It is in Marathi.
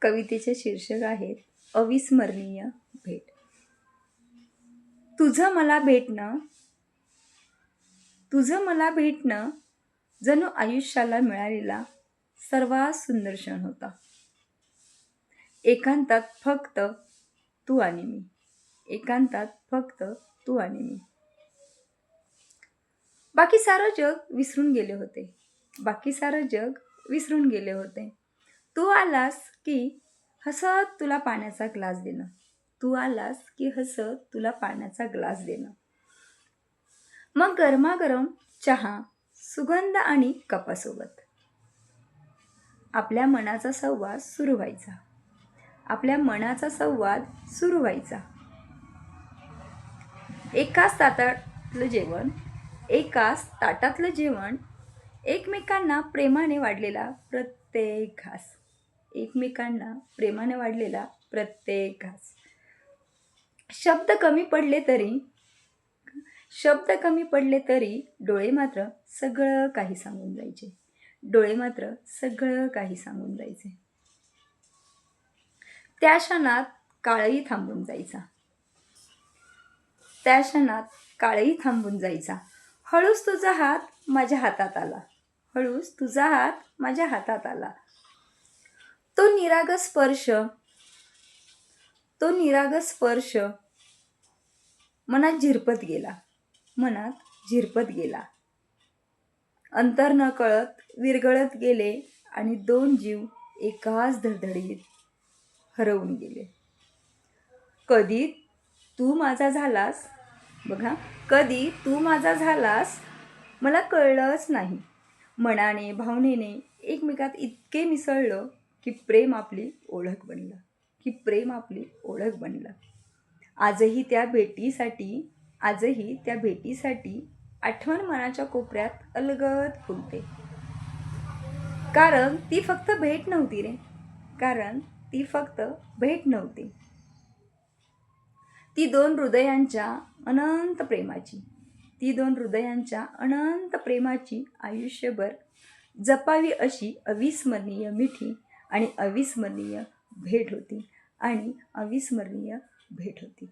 कवितेचे शीर्षक आहे अविस्मरणीय भेट. तुझं मला भेटणं जणू आयुष्याला मिळालेला सर्वात सुंदर क्षण होता. एकांतात फक्त तू आणि मी. एकांतात फक्त तू आणि मी. बाकी सारं जग विसरून गेले होते. बाकी सारं जग विसरून गेले होते. तू आलास की हसत तुला पाण्याचा ग्लास देणं. तू आलास की हसत तुला पाण्याचा ग्लास देणं. मग गरमागरम चहा, सुगंध आणि कपासोबत आपल्या मनाचा संवाद सुरू व्हायचा. आपल्या मनाचा संवाद सुरू व्हायचा. एकाच ताटातलं जेवण, एकमेकांना प्रेमाने वाढलेला प्रत्येक घास. एकमेकांना प्रेमाने वाढलेला प्रत्येक घास. शब्द कमी पडले तरी डोळे मात्र सगळं काही सांगून जायचे. डोळे मात्र सगळं काही सांगून जायचे. त्या क्षणात काळही थांबून जायचा. त्या क्षणात काळही थांबून जायचा. हळूच तुझा हात माझ्या हातात आला. हळूच तुझा हात माझ्या हातात आला. तो निरागस स्पर्श मनात झिरपत गेला. अंतर न कळत विरघळत गेले आणि दोन जीव एकाच धडधडीत हरवून गेले. कधी तू माझा झालास मला कळलंच नाही. मनाने भावनेने एकमेकात इतके मिसळलो की प्रेम आपली ओळख बनलं. आजही त्या भेटीसाठी आठवण मनाच्या कोपऱ्यात अलगद फुलते. कारण ती फक्त भेट नव्हती रे. ती दोन हृदयांच्या अनंत प्रेमाची आयुष्यभर जपावी अशी अविस्मरणीय मिठी आणि अविस्मरणीय भेट होती.